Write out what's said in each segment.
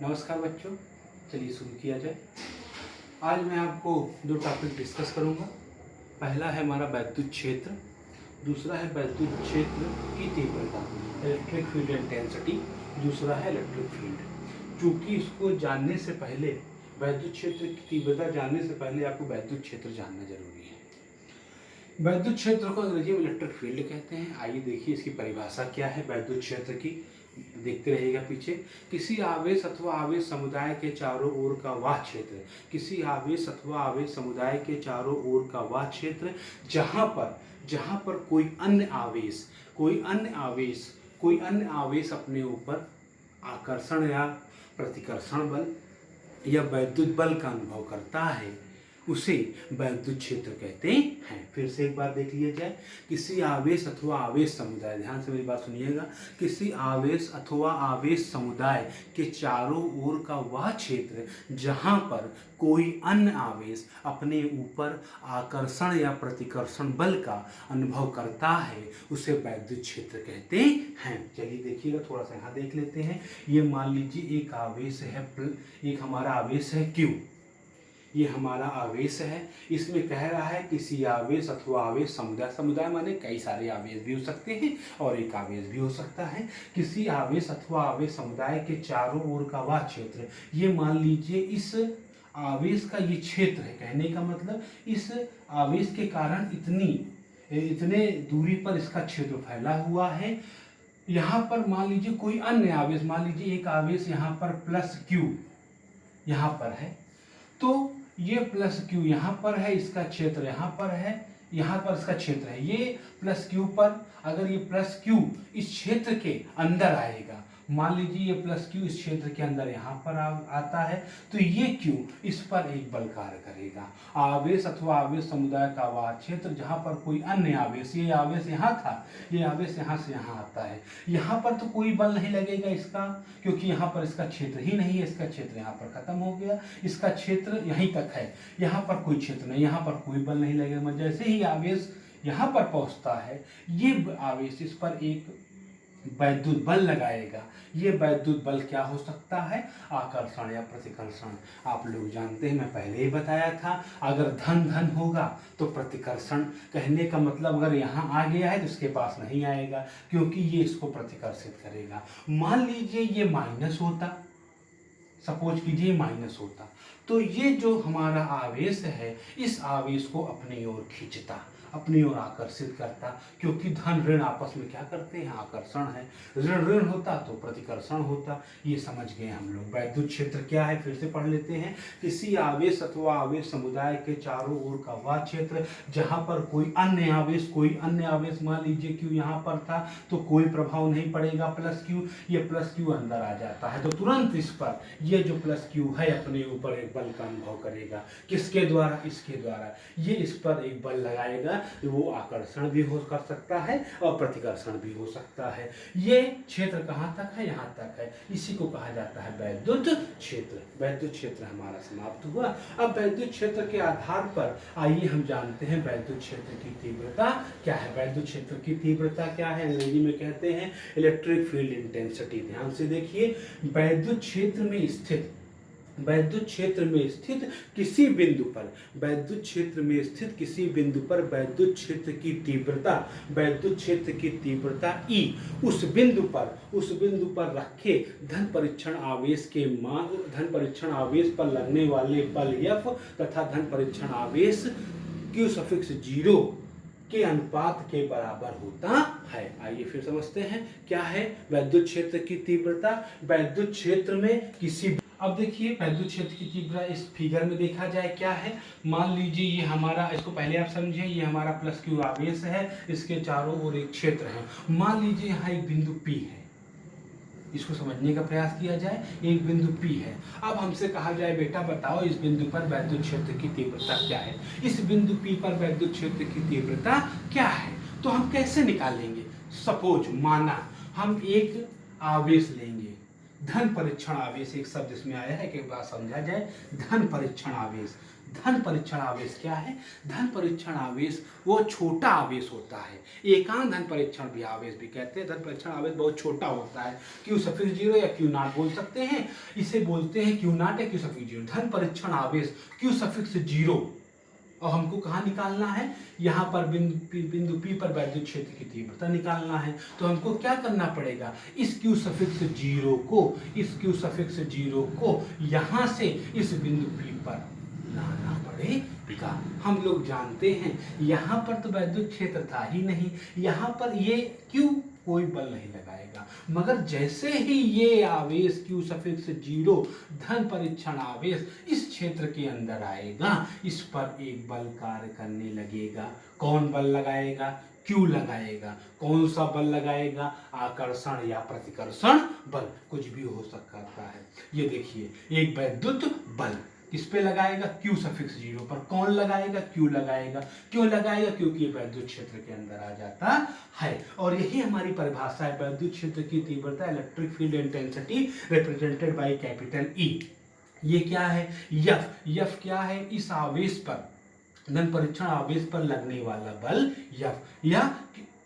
नमस्कार बच्चों, चलिए शुरू किया जाए। आज मैं आपको दो टॉपिक डिस्कस करूंगा। पहला है हमारा वैद्युत क्षेत्र, दूसरा है वैद्युत क्षेत्र की तीव्रता, इलेक्ट्रिक फील्ड इंटेंसिटी। दूसरा है इलेक्ट्रिक फील्ड। चूँकि इसको जानने से पहले, वैद्युत क्षेत्र की तीव्रता जानने से पहले आपको वैद्युत क्षेत्र जानना जरूरी है। वैद्युत क्षेत्र को अंग्रेजी में इलेक्ट्रिक फील्ड कहते हैं। आइए देखिए इसकी परिभाषा क्या है वैद्युत क्षेत्र की। देखते रहिएगा पीछे। किसी आवेश अथवा आवेश समुदाय के चारों ओर का वह क्षेत्र, किसी आवेश अथवा आवेश समुदाय के चारों ओर का वह क्षेत्र जहाँ पर कोई अन्य आवेश अपने ऊपर आकर्षण या प्रतिकर्षण बल या वैद्युत बल का अनुभव करता है, उसे वैद्युत क्षेत्र कहते हैं। फिर से एक बार देख लिया जाए। किसी आवेश अथवा आवेश समुदाय, ध्यान से मेरी बात सुनिएगा, किसी आवेश अथवा आवेश समुदाय के चारों ओर का वह क्षेत्र जहाँ पर कोई अन्य आवेश अपने ऊपर आकर्षण या प्रतिकर्षण बल का अनुभव करता है, उसे वैद्युत क्षेत्र कहते हैं। चलिए देखिएगा, थोड़ा सा यहाँ देख लेते हैं। ये मान लीजिए एक आवेश है, एक हमारा आवेश है Q। ये हमारा आवेश है। इसमें कह रहा है किसी आवेश अथवा आवेश समुदाय माने कई सारे आवेश भी हो सकते हैं और एक आवेश भी हो सकता है। किसी आवेश अथवा आवेश समुदाय के चारों ओर का वह क्षेत्र, ये मान लीजिए इस आवेश का ये क्षेत्र है। कहने का मतलब इस आवेश के कारण इतने दूरी पर इसका क्षेत्र फैला हुआ है। यहाँ पर मान लीजिए कोई अन्य आवेश, मान लीजिए एक आवेश यहाँ पर +Q यहाँ पर है, तो ये +Q यहाँ पर है, इसका क्षेत्र यहाँ पर है, यहाँ पर इसका क्षेत्र है। ये +Q पर अगर ये +Q इस क्षेत्र के अंदर आएगा, मान लीजिए ये +Q इस क्षेत्र के अंदर यहाँ पर आता है, तो ये Q इस पर एक बल कार्य करेगा। आवेश अथवा आवेश समुदाय का वह क्षेत्र जहाँ पर कोई अन्य आवेश, ये आवेश यहाँ था, ये आवेश यहाँ से यहाँ आता है, यहाँ पर तो कोई बल नहीं लगेगा इसका, क्योंकि यहाँ पर इसका क्षेत्र ही नहीं है। इसका क्षेत्र यहाँ पर खत्म हो गया, इसका क्षेत्र यहीं तक है, यहाँ पर कोई क्षेत्र नहीं, यहाँ पर कोई बल नहीं लगेगा। जैसे ही आवेश यहाँ पर पहुँचता है, ये आवेश इस पर एक वैद्युत बल लगाएगा। ये वैद्युत बल क्या हो सकता है? आकर्षण या प्रतिकर्षण। आप लोग जानते हैं, मैं पहले ही बताया था, अगर धन होगा तो प्रतिकर्षण। कहने का मतलब अगर यहाँ आ गया है तो इसके पास नहीं आएगा, क्योंकि ये इसको प्रतिकर्षित करेगा। मान लीजिए ये माइनस होता, सपोज कीजिए माइनस होता, तो ये जो हमारा आवेश है, इस आवेश को अपनी ओर खींचता, अपनी ओर आकर्षित करता, क्योंकि धन ऋण आपस में क्या करते हैं? आकर्षण है। ऋण होता तो प्रतिकर्षण होता। ये समझ गए हम लोग। वैद्युत क्षेत्र क्या है फिर से पढ़ लेते हैं। किसी आवेश अथवा आवेश समुदाय के चारों ओर का वह क्षेत्र जहाँ पर कोई अन्य आवेश मान लीजिए Q यहाँ पर था, तो कोई प्रभाव नहीं पड़ेगा +Q, ये +Q अंदर आ जाता है, तो तुरंत इस पर ये जो +Q है अपने ऊपर एक बल का अनुभव करेगा। किसके द्वारा? इसके द्वारा। ये इस पर एक बल लगाएगा, वो आकर्षण भी कर सकता है और प्रतिकर्षण भी हो सकता है। ये क्षेत्र कहाँ तक है? यहाँ तक है। इसी को कहा जाता है वैद्युत क्षेत्र। वैद्युत क्षेत्र हमारा समाप्त हुआ। अब वैद्युत क्षेत्र के आधार पर आइए हम जानते हैं वैद्युत क्षेत्र की तीव्रता क्या है। वैद्युत क्षेत्र की तीव्रता क्या है? अंग्रेजी में कहते हैं इलेक्ट्रिक फील्ड इंटेंसिटी। ध्यान से देखिए, वैद्युत क्षेत्र में स्थित किसी बिंदु पर वैद्युत क्षेत्र की तीव्रता E उस बिंदु पर रखे धन परीक्षण आवेश पर लगने वाले बल F तथा धन परीक्षण आवेश Q0 के अनुपात के बराबर होता है। आइए फिर समझते हैं क्या है वैद्युत क्षेत्र की तीव्रता। वैद्युत क्षेत्र में अब देखिए वैद्युत क्षेत्र की तीव्रता इस फिगर में देखा जाए क्या है। मान लीजिए ये हमारा, इसको पहले आप समझें, ये हमारा +Q आवेश है, इसके चारों ओर एक क्षेत्र है। मान लीजिए यहाँ एक बिंदु P है, इसको समझने का प्रयास किया जाए। एक बिंदु P है। अब हमसे कहा जाए बेटा बताओ इस बिंदु पर वैद्युत क्षेत्र की तीव्रता क्या है। इस बिंदु P पर वैद्युत क्षेत्र की तीव्रता क्या है, तो हम कैसे निकालेंगे? सपोज माना हम एक आवेश लेंगे, धन परीक्षण आवेश, एक शब्द इसमें आया है कि बात समझा जाए। धन धन परीक्षण आवेश क्या है? धन परीक्षण आवेश वो छोटा आवेश होता है, एकांत धन परीक्षण भी आवेश भी कहते हैं। धन परीक्षण आवेश बहुत छोटा होता है, क्यू सफिक्स जीरो या क्यू नॉट बोल सकते हैं, इसे बोलते हैं क्यू नॉट या क्यू सफिक्स जीरो। धन परीक्षण आवेश क्यू सफिक्स जीरो, और हमको कहाँ निकालना है? यहाँ पर बिंदु P पर वैद्युत क्षेत्र की तीव्रता निकालना है। तो हमको क्या करना पड़ेगा? इस Q सफिक्स जीरो को यहाँ से इस बिंदु P पर लाना पड़ेगा। हम लोग जानते हैं यहाँ पर तो वैद्युत क्षेत्र था ही नहीं, यहाँ पर ये Q कोई बल नहीं लगाएगा, मगर जैसे ही ये आवेश Q सफिक्स जीरो धन परीक्षण आवेश इस क्षेत्र के अंदर आएगा, इस पर एक बल कार्य करने लगेगा। कौन बल लगाएगा? Q लगाएगा। कौन सा बल लगाएगा? आकर्षण या प्रतिकर्षण बल, कुछ भी हो सकता है। ये देखिए, एक वैद्युत बल किस पे लगाएगा? Q सफिक्स जीरो पर। कौन लगाएगा? Q लगाएगा। क्यों लगाएगा? क्योंकि ये वैद्युत क्षेत्र के अंदर आ जाता है। और यही हमारी परिभाषा है, वैद्युत क्षेत्र की तीव्रता electric field intensity represented by capital E। ये क्या है? F क्या है? इस आवेश पर, धन परीक्षण आवेश पर लगने वाला बल F, या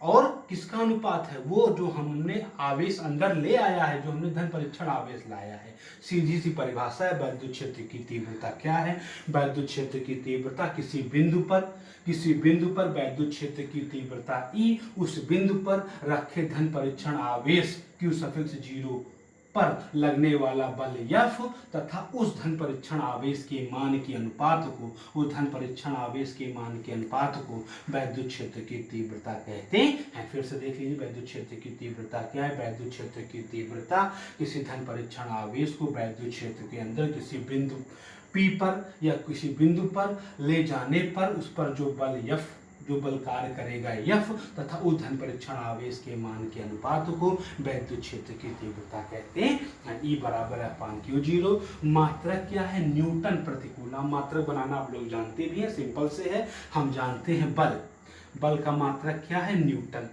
और किसका अनुपात है? वो जो हमने आवेश अंदर ले आया है, जो हमने धन परीक्षण आवेश लाया है। सीधी सी परिभाषा है, वैद्युत क्षेत्र की तीव्रता क्या है? वैद्युत क्षेत्र की तीव्रता किसी बिंदु पर वैद्युत क्षेत्र की तीव्रता E, उस बिंदु पर रखे धन परीक्षण आवेश Q सफिक्स जीरो पर लगने वाला बल F तथा उस धन परीक्षण आवेश के मान के अनुपात को, उस धन परीक्षण आवेश के मान के अनुपात को वैद्युत क्षेत्र की तीव्रता कहते हैं। फिर से देख लीजिए, वैद्युत क्षेत्र की तीव्रता क्या है? वैद्युत क्षेत्र की तीव्रता किसी धन परीक्षण आवेश को वैद्युत क्षेत्र के अंदर किसी बिंदु P पर या किसी बिंदु पर ले जाने पर उस पर जो बल कार्य करेगा F तथा उस धन परीक्षण आवेश के मान के अनुपात को वैद्युत क्षेत्र की तीव्रता कहते हैं। E बराबर है अपान क्यू जीरो। मात्रक क्या है? न्यूटन प्रति कूलम। मात्रक बनाना आप लोग जानते भी हैं, सिंपल से है। हम जानते हैं बल का मात्रक क्या है? न्यूटन।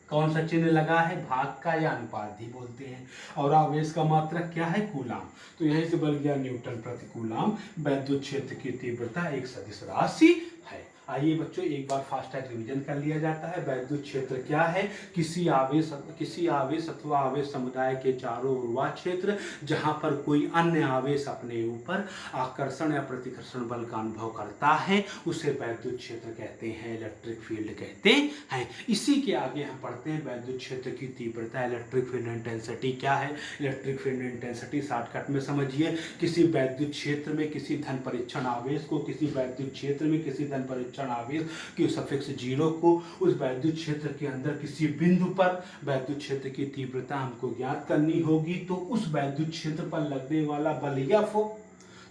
कौन सा चिन्ह लगा है? भाग का या अनुपात भी बोलते हैं। और आवेश का मात्रक क्या है? कूलम। तो यहीं से बन गया न्यूटन प्रति कूलम। वैद्युत क्षेत्र की तीव्रता एक सदिश राशि है। आइए बच्चों, एक बार फास्ट टैग रिवीजन कर लिया जाता है। वैद्युत क्षेत्र क्या है? किसी आवेश अथवा आवेश समुदाय के चारों ओर वह क्षेत्र जहां पर कोई अन्य आवेश अपने ऊपर आकर्षण या प्रतिकर्षण बल का अनुभव करता है, उसे वैद्युत क्षेत्र कहते हैं, इलेक्ट्रिक फील्ड कहते हैं। इसी के आगे हम पढ़ते हैं वैद्युत क्षेत्र की तीव्रता, इलेक्ट्रिक फील्ड इंटेंसिटी क्या है? इलेक्ट्रिक फील्ड इंटेंसिटी शॉर्टकट में समझिए, किसी वैद्युत क्षेत्र में किसी धन परीक्षण आवेश को, किसी वैद्युत क्षेत्र में किसी धन परीक्षण आवेश Q सफिक्स जीरो को, उस वैद्युत क्षेत्र के अंदर किसी बिंदु पर वैद्युत क्षेत्र की तीव्रता हमको ज्ञात करनी होगी। तो उस वैद्युत क्षेत्र पर लगने वाला बल F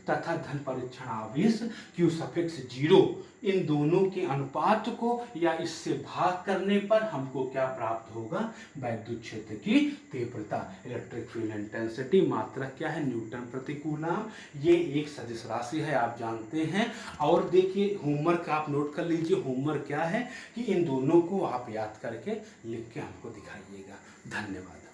तथा धन परीक्षण आवेश Q सफिक्स जीरो, इन दोनों के अनुपात को या इससे भाग करने पर हमको क्या प्राप्त होगा? वैद्युत क्षेत्र की तीव्रता, इलेक्ट्रिक फील्ड इंटेंसिटी। मात्रक क्या है? न्यूटन प्रति कूलम। ये एक सदिश राशि है, आप जानते हैं। और देखिए, होमवर्क आप नोट कर लीजिए। होमवर्क क्या है कि इन दोनों को आप याद करके लिख के हमको दिखाइएगा। धन्यवाद।